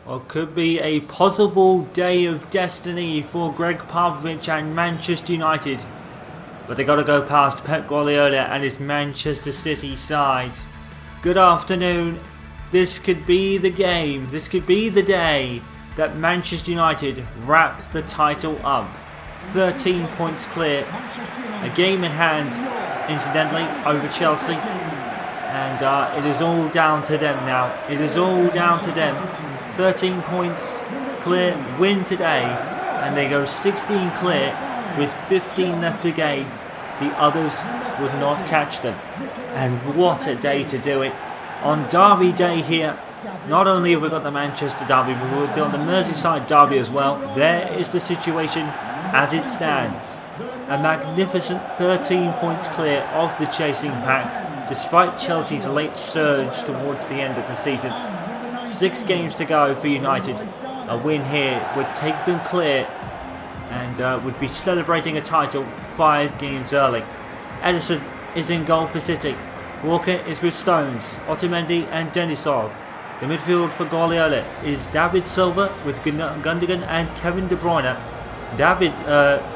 Or could be a possible day of destiny for Gregg Popovich and Manchester United. But they got to go past Pep Guardiola and his Manchester City side. Good afternoon. This could be the game. This could be the day that Manchester United wrap the title up. 13 points clear. A game in hand, incidentally, over Chelsea. And it is all down to them now. It is all down to them. 13 points clear, win today. And they go 16 clear with 15 left to game. The others would not catch them. And what a day to do it. On Derby Day here, not only have we got the Manchester Derby, but we've got the Merseyside Derby as well. There is the situation as it stands. A magnificent 13 points clear of the chasing pack, despite Chelsea's late surge towards the end of the season. 6 games to go for United. A win here would take them clear and would be celebrating a title 5 games early. Edison is in goal for City. Walker is with Stones, Otamendi and Denisov. The midfield for Guardiola is David Silva with Gundogan and Kevin De Bruyne.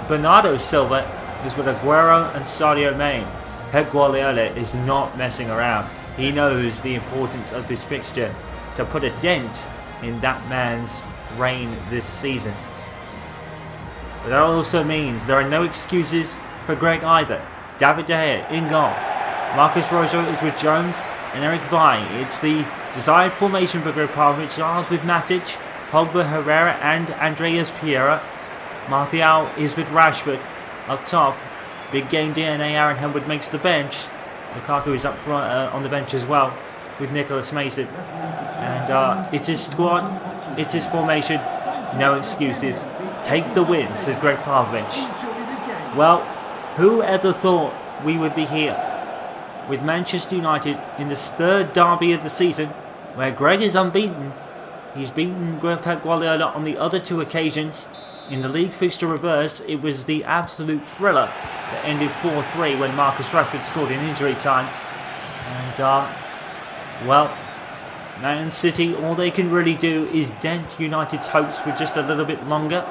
Bernardo Silva is with Aguero and Sadio Mane. Pep Guardiola is not messing around. He knows the importance of this fixture to put a dent in that man's reign this season. But that also means there are no excuses for Gregg either. David De Gea in goal. Marcus Rojo is with Jones and Eric Bailly. It's the desired formation for Gregg Popovich. Charles with Matic, Pogba, Herrera and Andreas Pereira. Martial is with Rashford. Up top, big game DNA, Aaron Henwood makes the bench. Lukaku is up front on the bench as well with Nicholas Mason. And it's his squad, it's his formation, no excuses. Take the win, says Gregg Popovich. Well, who ever thought we would be here with Manchester United in this 3rd derby of the season, where Gregg is unbeaten. He's beaten Pep Guardiola on the other 2 occasions. In the league fixture reverse, it was the absolute thriller that ended 4-3 when Marcus Rashford scored in injury time. And, well, Man City, all they can really do is dent United's hopes for just a little bit longer.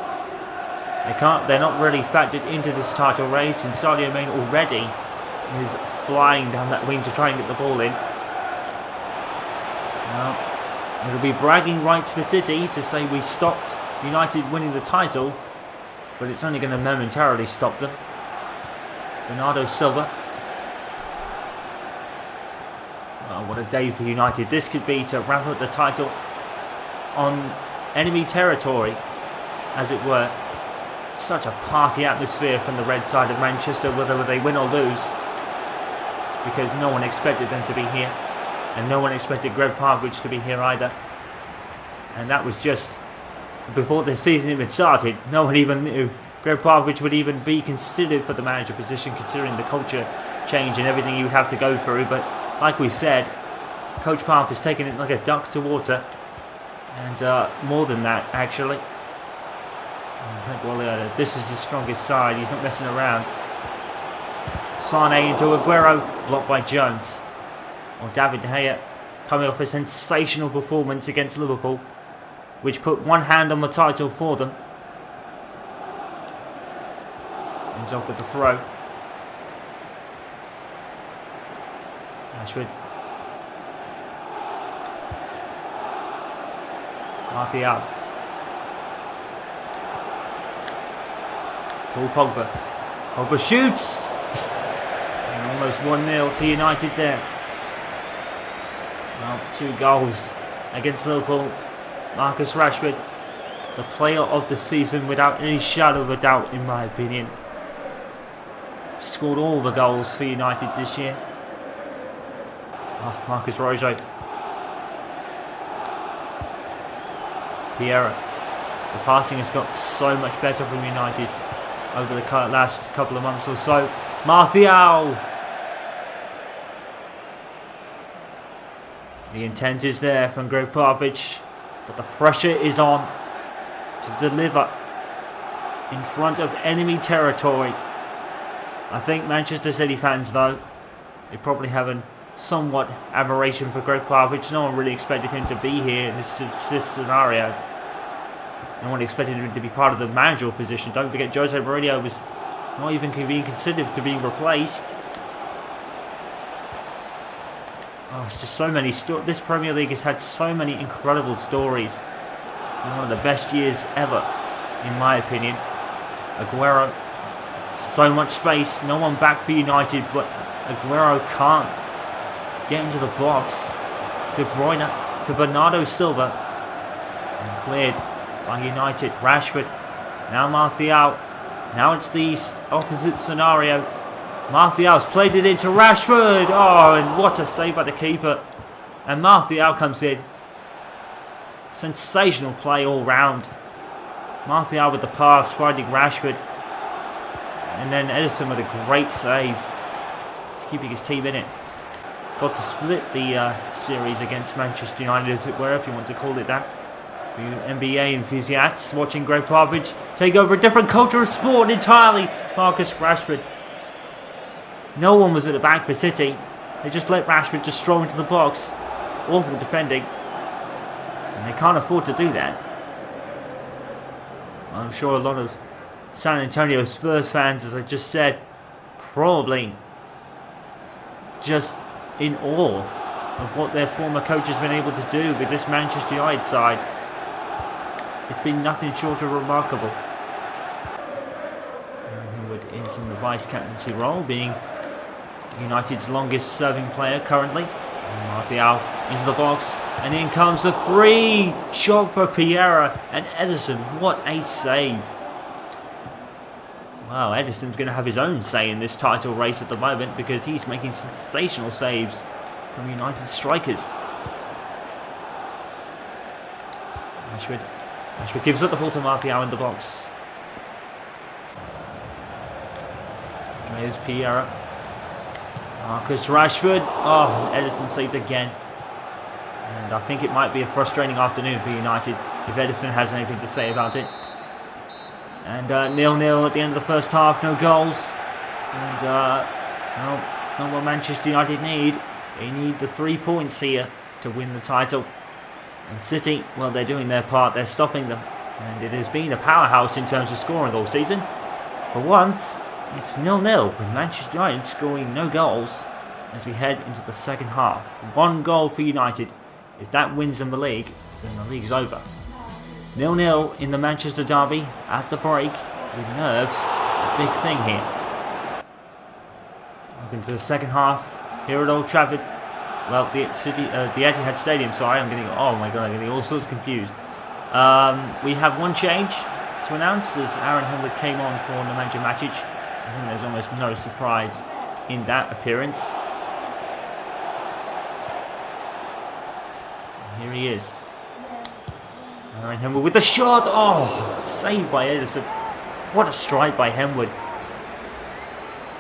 They're not really factored into this title race, and Sadio Mane already is flying down that wing to try and get the ball in. Well, it'll be bragging rights for City to say we stopped United winning the title, but it's only going to momentarily stop them. Bernardo Silva. Oh, what a day for United this could be to wrap up the title on enemy territory, as it were. Such a party atmosphere from the red side of Manchester, whether they win or lose, because no one expected them to be here, and no one expected Gregg Popovich to be here either. And that was just before the season even started. No one even knew Gregg Popovich would even be considered for the manager position, considering the culture change and everything you would have to go through. But like we said, Coach Pop has taken it like a duck to water, and more than that, actually. Pep Guardiola, this is his strongest side. He's not messing around. Sane into Aguero, blocked by Jones. Or David De Gea coming off a sensational performance against Liverpool, which put one hand on the title for them. He's off with the throw. Rashford. Martial. Paul Pogba. Pogba shoots! And almost 1-0 to United there. Well, 2 goals against Liverpool. Marcus Rashford, the player of the season without any shadow of a doubt, in my opinion. Scored all the goals for United this year. Oh, Marcus Rojo. Pereira. The passing has got so much better from United over the last couple of months or so. Martial! The intent is there from Gregg Popovich, but the pressure is on to deliver in front of enemy territory. I think Manchester City fans, though, they probably have an somewhat aberration for Gregg Popovich. No one really expected him to be here in this scenario. No one expected him to be part of the managerial position. Don't forget, Jose Mourinho was not even being considered to being replaced. Oh, it's just so many this Premier League has had so many incredible stories. It's been one of the best years ever, in my opinion. Aguero, so much space, no one back for United, but Aguero can't get into the box. De Bruyne to Bernardo Silva, and cleared by United. Rashford, now Martial. Now it's the opposite scenario. Martial's played it into Rashford. Oh, and what a save by the keeper. And Martial comes in. Sensational play all round. Martial with the pass, finding Rashford. And then Ederson with a great save. He's keeping his team in it. Got to split the series against Manchester United, as it were, if you want to call it that. For you NBA enthusiasts watching Gregg Popovich take over a different culture of sport entirely. Marcus Rashford. No one was at the back for City. They just let Rashford just stroll into the box. Awful defending. And they can't afford to do that. I'm sure a lot of San Antonio Spurs fans, as I just said, probably just in awe of what their former coach has been able to do with this Manchester United side. It's been nothing short of remarkable. Aaron Hinwood is in the vice-captaincy role, being United's longest-serving player currently. And Martial into the box, and in comes a free shot for Piera, and Ederson, what a save. Wow, Ederson's going to have his own say in this title race at the moment, because he's making sensational saves from United strikers. Rashford gives up the ball to Martial in the box. There's Piera. Marcus Rashford. Oh, Ederson saves again. And I think it might be a frustrating afternoon for United if Ederson has anything to say about it. And 0-0 at the end of the first half, no goals. And well, it's not what Manchester United need. They need the 3 points here to win the title. And City, well, they're doing their part, they're stopping them. And it has been a powerhouse in terms of scoring all season. For once, it's 0-0, with Manchester United scoring no goals as we head into the second half. 1 goal for United. If that wins them the league, then the league's over. 0-0 in the Manchester derby at the break, with nerves a big thing here. Welcome to the second half here at Old Trafford. Well, the Etihad Stadium, sorry, I'm getting all sorts confused. We have one change to announce as Aaron Hinwood came on for Nemanja Matic. I think there's almost no surprise in that appearance. And here he is. Aaron Hinwood with the shot. Oh, saved by Ederson. What a strike by Hinwood.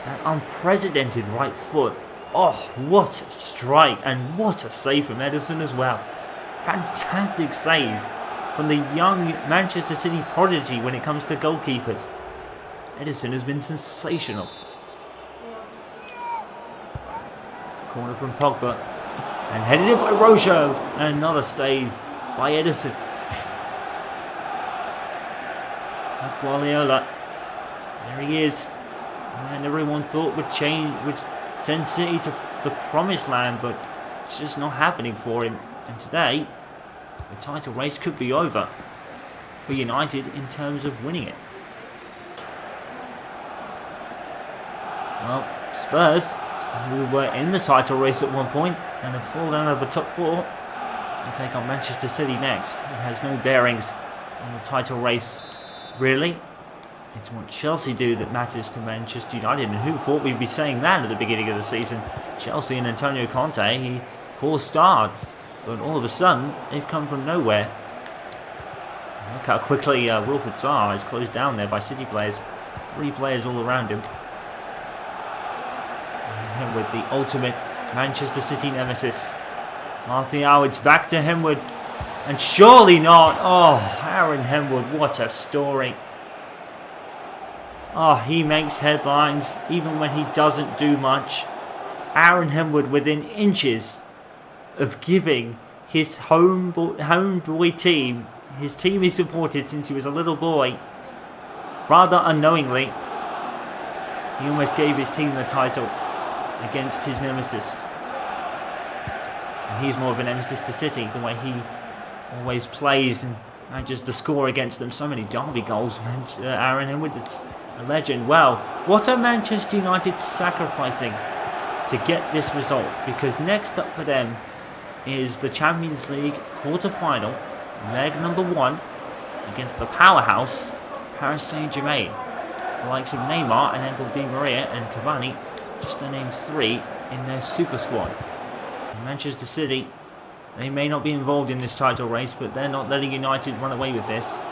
That unprecedented right foot. Oh, what a strike, and what a save from Ederson as well. Fantastic save from the young Manchester City prodigy when it comes to goalkeepers. Ederson has been sensational. Corner from Pogba, and headed in by Rojo, and another save by Ederson. Guardiola, there he is, and everyone thought would send City to the promised land, but it's just not happening for him. And today, the title race could be over for United in terms of winning it. Well, Spurs, who were in the title race at one point and have fallen out of the top 4, will take on Manchester City next. It has no bearings on the title race, really. It's what Chelsea do that matters to Manchester United, and who thought we'd be saying that at the beginning of the season? Chelsea and Antonio Conte, he poor starred, but all of a sudden they've come from nowhere. Look how quickly Wilfried Zaha is closed down there by City players. 3 players all around him. And with the ultimate Manchester City nemesis, Martial, it's back to Hinwood, and surely not. Oh, Aaron Hinwood, what a story. Oh, he makes headlines even when he doesn't do much. Aaron Henwood within inches of giving his homeboy team, his team he supported since he was a little boy, rather unknowingly, he almost gave his team the title against his nemesis. And he's more of a nemesis to City, the way he always plays and manages to score against them. So many derby goals, Aaron Henwood, it's a legend. Well, what are Manchester United sacrificing to get this result? Because next up for them is the Champions League quarter-final, leg number 1, against the powerhouse Paris Saint-Germain. The likes of Neymar and Angel Di Maria and Cavani, just to name 3 in their super squad. And Manchester City, they may not be involved in this title race, but they're not letting United run away with this.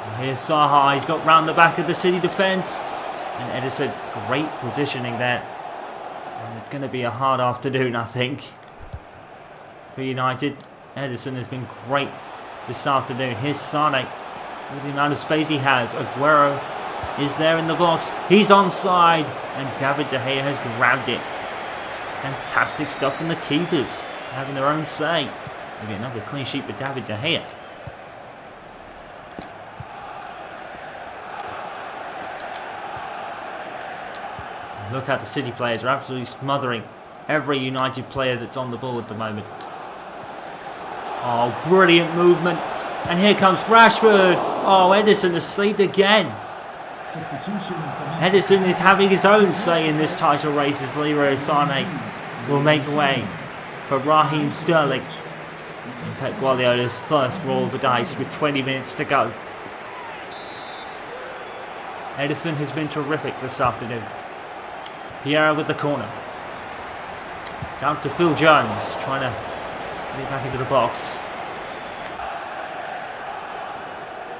And here's Zaha, he's got round the back of the City defence. And Edison, great positioning there. And it's going to be a hard afternoon, I think, for United. Edison has been great this afternoon. Here's Sane, with the amount of space he has. Aguero is there in the box. He's onside, and David De Gea has grabbed it. Fantastic stuff from the keepers, having their own say. Maybe another clean sheet for David De Gea. Look at the City players are absolutely smothering every United player that's on the ball at the moment. Oh, brilliant movement. And here comes Rashford. Oh, Edison has saved again. Edison is having his own say in this title race as Leroy Sané will make way for Raheem Sterling in Pep Guardiola's first roll of the dice with 20 minutes to go. Edison has been terrific this afternoon. Pierre with the corner. It's out to Phil Jones, trying to get it back into the box.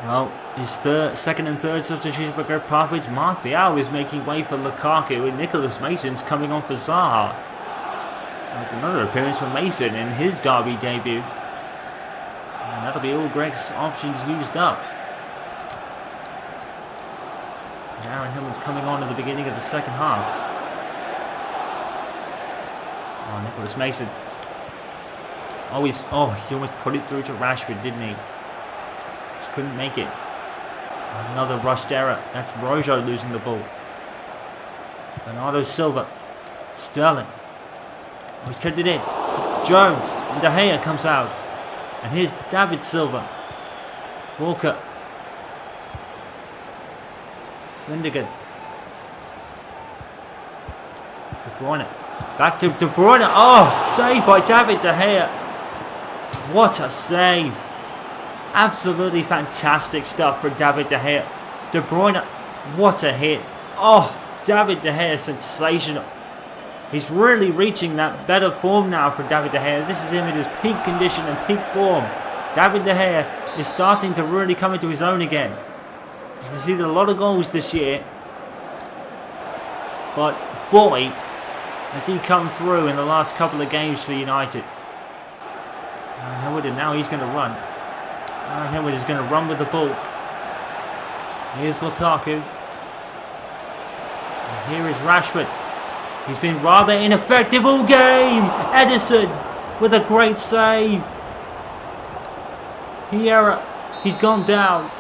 Well, his second and third substitution for Gregg Popovich. Martial is making way for Lukaku, and Nicholas Mason's coming on for Zaha. So it's another appearance for Mason in his derby debut. And that'll be all Gregg's options used up. And Aaron Hillman's coming on at the beginning of the second half. Oh, Nicholas Mason. He almost put it through to Rashford, didn't he? Just couldn't make it. Another rushed error. That's Rojo losing the ball. Bernardo Silva. Sterling. Oh, he's kept it in. Jones. And De Gea comes out. And here's David Silva. Walker. Lindigan. De Bruyne. Back to De Bruyne. Oh, saved by David De Gea. What a save. Absolutely fantastic stuff for David De Gea. De Bruyne, what a hit. Oh, David De Gea, sensational. He's really reaching that better form now for David De Gea. This is him in his peak condition and peak form. David De Gea is starting to really come into his own again. He's conceded a lot of goals this year. But boy, has he come through in the last couple of games for United. And now he's going to run. Aaron Henwood is going to run with the ball. Here's Lukaku. And here is Rashford. He's been rather ineffective all game. Edison with a great save. Vieira, he's gone down.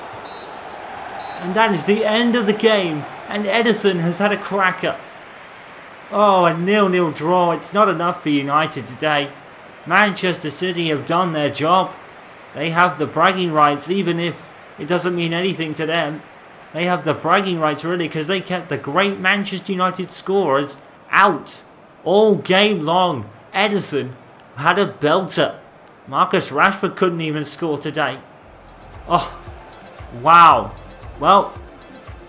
And that is the end of the game. And Edison has had a cracker. Oh, a 0-0 draw. It's not enough for United today. Manchester City have done their job. They have the bragging rights, even if it doesn't mean anything to them. They have the bragging rights, really, because they kept the great Manchester United scorers out all game long. Edison had a belter. Marcus Rashford couldn't even score today. Oh, wow. Well,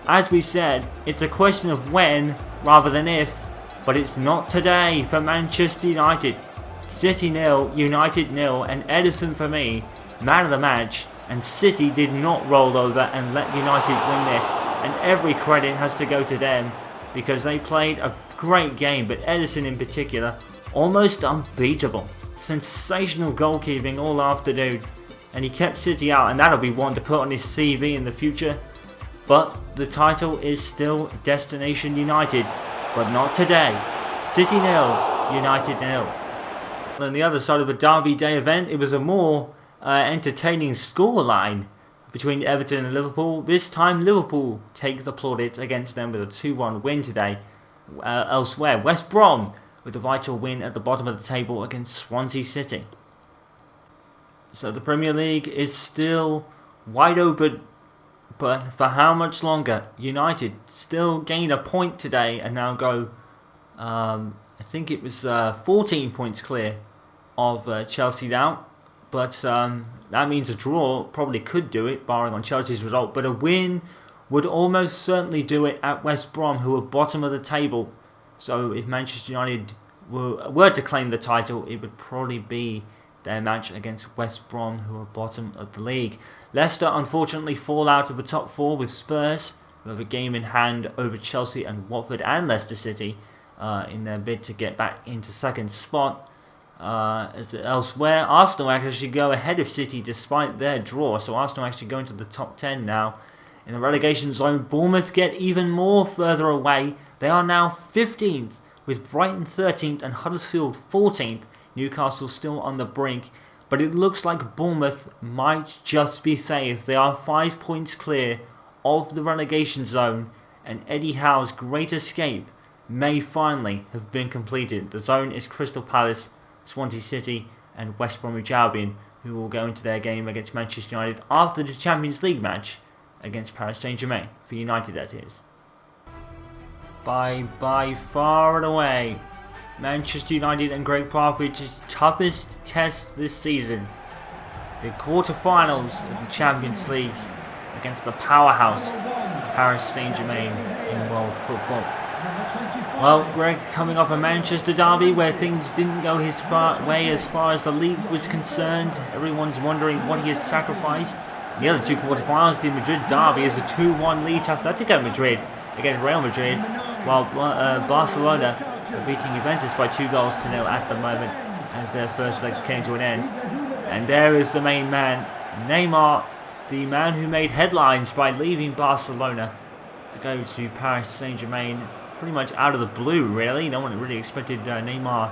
as we said, it's a question of when rather than if, but it's not today for Manchester United. City 0, United 0, and Edison for me, man of the match, and City did not roll over and let United win this, and every credit has to go to them because they played a great game, but Edison in particular, almost unbeatable. Sensational goalkeeping all afternoon, and he kept City out, and that'll be one to put on his CV in the future. But the title is still Destination United, but not today. City 0, United 0. On the other side of the Derby Day event, it was a more entertaining scoreline between Everton and Liverpool. This time Liverpool take the plaudits against them with a 2-1 win today. Elsewhere, West Brom with a vital win at the bottom of the table against Swansea City. So the Premier League is still wide open, but for how much longer? United still gain a point today and now go, I think it was 14 points clear of Chelsea now. But that means a draw probably could do it, barring on Chelsea's result. But a win would almost certainly do it at West Brom, who are bottom of the table. So if Manchester United were to claim the title, it would probably be their match against West Brom, who are bottom of the league. Leicester unfortunately fall out of the top four with Spurs, who have a game in hand over Chelsea and Watford and Leicester City in their bid to get back into second spot. As elsewhere, Arsenal actually go ahead of City despite their draw, so Arsenal actually go into the top 10 now. In the relegation zone, Bournemouth get even more further away. They are now 15th, with Brighton 13th and Huddersfield 14th. Newcastle still on the brink, but it looks like Bournemouth might just be safe. They are 5 points clear of the relegation zone, and Eddie Howe's great escape may finally have been completed. The zone is Crystal Palace, Swansea City and West Bromwich Albion, who will go into their game against Manchester United after the Champions League match against Paris Saint-Germain, for United that is. By far and away, Manchester United and Gregg Popovich's toughest test this season. The quarterfinals of the Champions League against the powerhouse Paris Saint-Germain in world football. Well, Greg coming off a Manchester derby where things didn't go his way as far as the league was concerned. Everyone's wondering what he has sacrificed. The other two quarterfinals, the Madrid derby is a 2-1 lead to Atletico Madrid against Real Madrid, while Barcelona are beating Juventus by 2-0 at the moment as their first legs came to an end. And there is the main man, Neymar, the man who made headlines by leaving Barcelona to go to Paris Saint-Germain, pretty much out of the blue really. No one really expected Neymar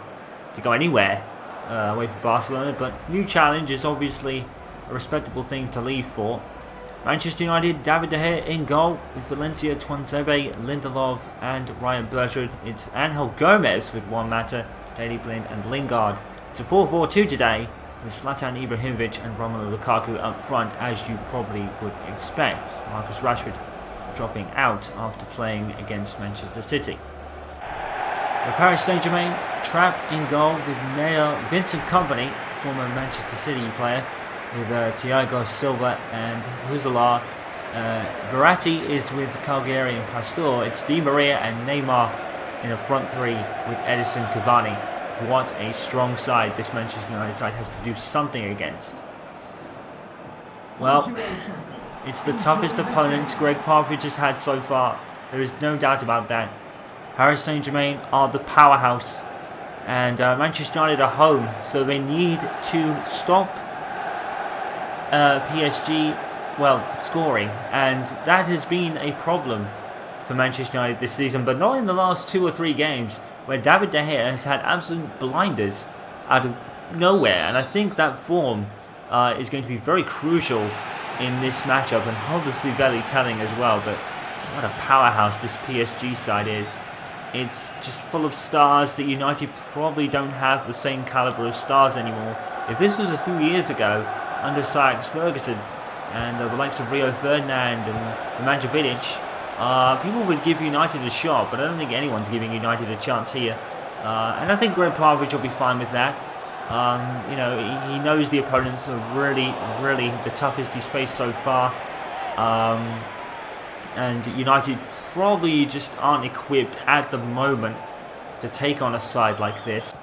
to go anywhere away from Barcelona, but new challenge is obviously a respectable thing to leave for. Manchester United, David De Gea in goal, with Valencia, Tuanzebe, Lindelof and Ryan Bertrand. It's Angel Gomez with Juan Mata, Daley Blind and Lingard. It's a 4-4-2 today, with Zlatan Ibrahimovic and Romelu Lukaku up front, as you probably would expect. Marcus Rashford dropping out after playing against Manchester City. The Paris Saint-Germain, trapped in goal with Mayor Vincent Kompany, former Manchester City player, with Thiago Silva and Huzalar. Verratti is with Calgary and Pastor. It's Di Maria and Neymar in a front three with Edison Cavani. What a strong side this Manchester United side has to do something against. Well, it's the toughest opponents Gregg Popovich has had so far. There is no doubt about that. Paris Saint-Germain are the powerhouse, and Manchester United are home, so they need to stop PSG, scoring, and that has been a problem for Manchester United this season, but not in the last 2 or 3 games, where David De Gea has had absolute blinders out of nowhere, and I think that form is going to be very crucial in this matchup, and obviously very telling as well. But what a powerhouse this PSG side is. It's just full of stars that United probably don't have the same calibre of stars anymore. If this was a few years ago, under Sir Alex Ferguson and the likes of Rio Ferdinand and Manjovic, people would give United a shot, but I don't think anyone's giving United a chance here. And I think Gregg Popovich will be fine with that. He knows the opponents are really the toughest he's faced so far. And United probably just aren't equipped at the moment to take on a side like this.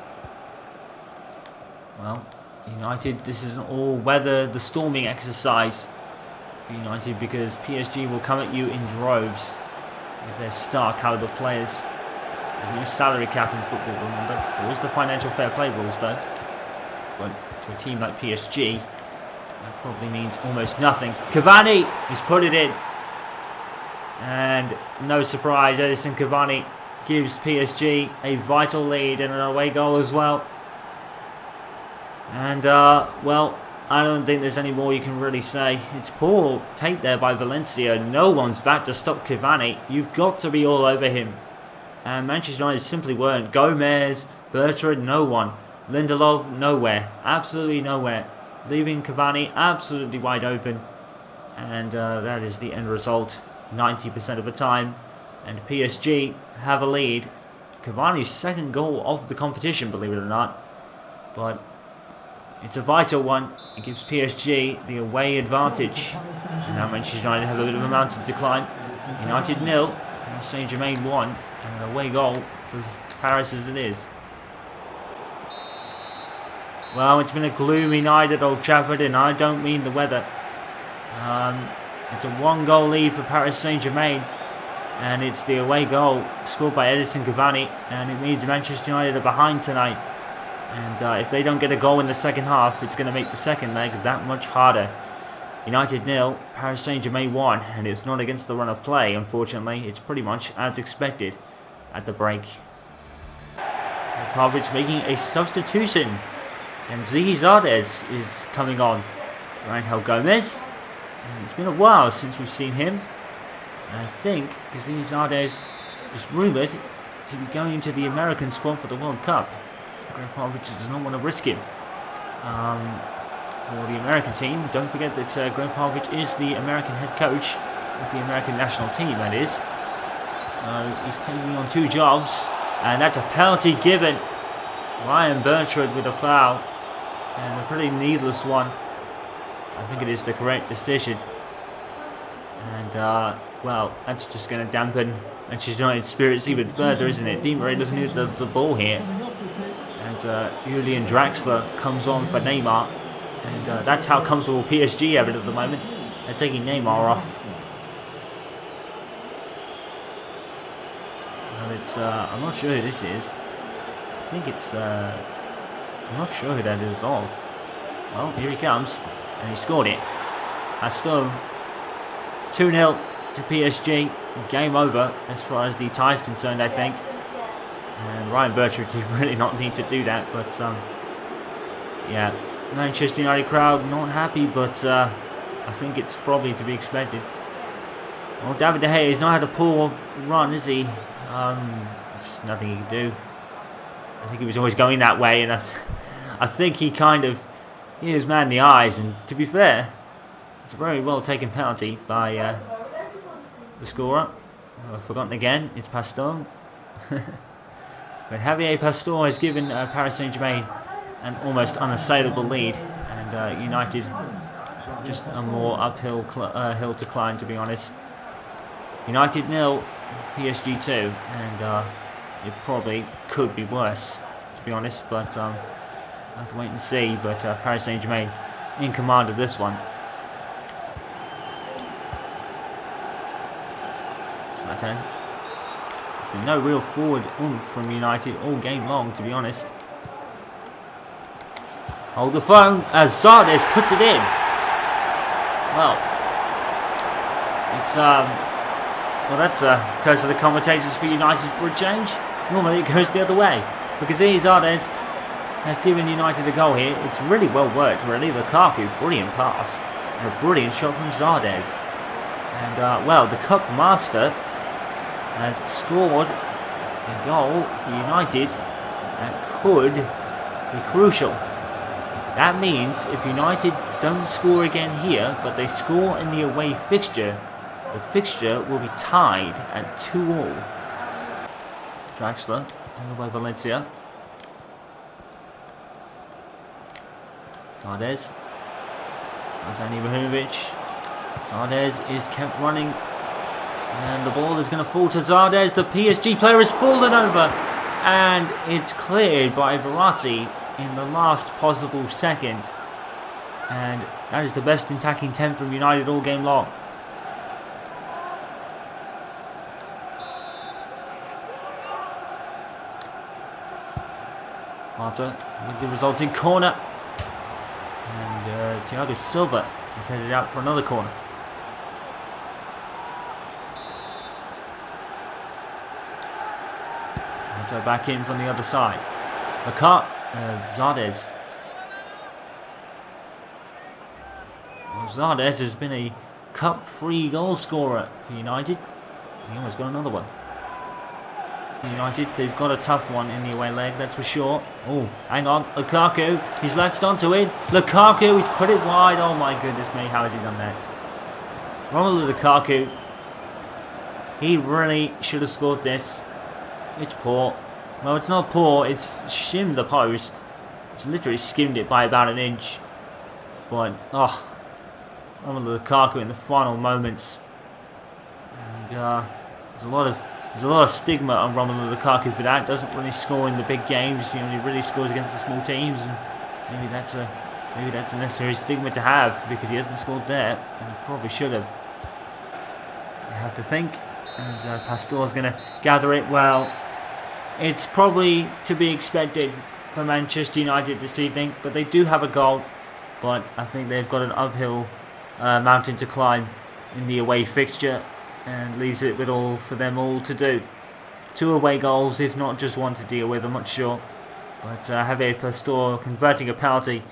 Well, United, this is an all-weather, the storming exercise for United, because PSG will come at you in droves with their star caliber players. There's no salary cap in football, remember. There is the financial fair play rules though. But to a team like PSG, that probably means almost nothing. Cavani, he's put it in. And no surprise, Edison Cavani gives PSG a vital lead and an away goal as well. And, well, I don't think there's any more you can really say. It's poor take there by Valencia. No one's back to stop Cavani. You've got to be all over him. And Manchester United simply weren't. Gomez, Bertrand, no one. Lindelof, nowhere. Absolutely nowhere. Leaving Cavani absolutely wide open. And that is the end result 90% of the time. And PSG have a lead. Cavani's second goal of the competition, believe it or not. But it's a vital one. It gives PSG the away advantage. And now Manchester United have a bit of a mountain decline. United 0, Saint-Germain 1, and an away goal for Paris as it is. Well, it's been a gloomy night at Old Trafford, and I don't mean the weather. It's a 1-goal lead for Paris Saint-Germain, and it's the away goal scored by Edison Cavani, and it means Manchester United are behind tonight. And if they don't get a goal in the second half, it's going to make the second leg that much harder. United 0, Paris Saint-Germain 1, and it's not against the run of play, unfortunately. It's pretty much as expected at the break. Popovich making a substitution, and Zardes is coming on. Angel Gomez. And it's been a while since we've seen him. And I think Zardes is rumoured to be going to the American squad for the World Cup. Gregg Popovich does not want to risk it for the American team. Don't forget that Gregg Popovich is the American head coach of the American national team, that is. So he's taking on 2 jobs, and that's a penalty given. Ryan Bertrand with a foul, and a pretty needless one. I think it is the correct decision. And, well, that's just going to dampen Manchester United's spirits even further, isn't it? Di Maria doesn't need the ball here. As Julian Draxler comes on for Neymar. And that's how comfortable PSG have it at the moment. They're taking Neymar off. Well, it's, I'm not sure who this is. I think it's, I'm not sure who that is at all. Well, here he comes. And he scored it. Aston. 2-0 to PSG. Game over as far as the tie is concerned, I think. And Ryan Bertrand did really not need to do that. But, yeah. Manchester United crowd not happy, but I think it's probably to be expected. Well, David De Gea, he's not had a poor run, is he? There's just nothing he can do. I think he was always going that way, and I think he kind of hit his man in the eyes. And to be fair, it's a very well taken penalty by the scorer. I've forgotten again, it's Pastore. But Javier Pastore has given Paris Saint-Germain an almost unassailable lead, and United just a more uphill hill to climb, to be honest. United 0, PSG 2, and it probably could be worse, to be honest, but I'll have to wait and see. But Paris Saint-Germain in command of this one. Zlatan. There's been no real forward oomph from United all game long, to be honest. Hold the phone as Zardes puts it in. Well, it's well, that's a curse of the commentators for United for a change. Normally it goes the other way, because here Zardes has given United a goal here. It's really well worked, really. Lukaku, brilliant pass, and a brilliant shot from Zardes. And well, the Cup Master has scored a goal for United that could be crucial. That means if United don't score again here, but they score in the away fixture, the fixture will be tied at 2-2. Draxler, taken by Valencia. Zardes. Zlatan Ibrahimovic. Zardes is kept running. And the ball is going to fall to Zardes. The PSG player has fallen over. And it's cleared by Verratti in the last possible second. And that is the best attacking 10 from United all game long. Marta with the resulting corner. And Thiago Silva is headed out for another corner. And so back in from the other side. Zardes. Well, Zardes has been a cup-free goal scorer for United. He almost got another one. United, they've got a tough one in the away leg, that's for sure. Oh, hang on, Lukaku, he's latched onto it. Lukaku, he's put it wide. Oh my goodness me, how has he done that? Romelu Lukaku, he really should have scored this. It's poor. Well, it's not poor, it's shimmed the post. It's literally skimmed it by about an inch. But, Romelu Lukaku in the final moments. And there's a lot of stigma on Romelu Lukaku for that. Doesn't really score in the big games. He only really scores against the small teams, and maybe that's a necessary stigma to have because he hasn't scored there, and he probably should have. You have to think, as Pastor's going to gather it. Well, it's probably to be expected for Manchester United this evening, but they do have a goal. But I think they've got an uphill mountain to climb in the away fixture, and leaves it with all for them all to do. 2 away goals, if not just one to deal with, I'm not sure. But Javier Pastor converting a penalty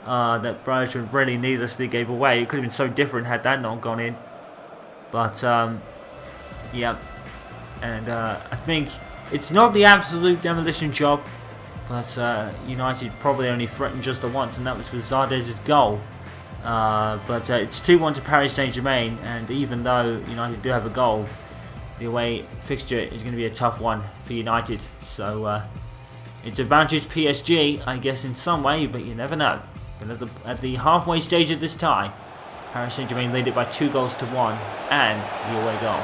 that Brighton really needlessly gave away. It could have been so different had that not gone in. But, yeah. And I think it's not the absolute demolition job, but United probably only threatened just the once, and that was for Zardes' goal. But it's 2-1 to Paris Saint-Germain, and even though United do have a goal, the away fixture is going to be a tough one for United. So it's advantage PSG, I guess, in some way, but you never know. But at the halfway stage of this tie, Paris Saint-Germain lead it by 2-1 and the away goal.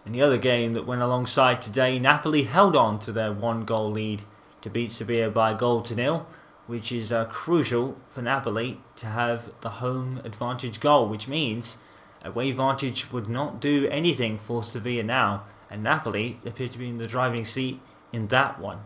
In the other game that went alongside today, Napoli held on to their 1-goal lead to beat Sevilla by 1-0. Which is crucial for Napoli to have the home advantage goal, which means away advantage would not do anything for Sevilla now, and Napoli appear to be in the driving seat in that one.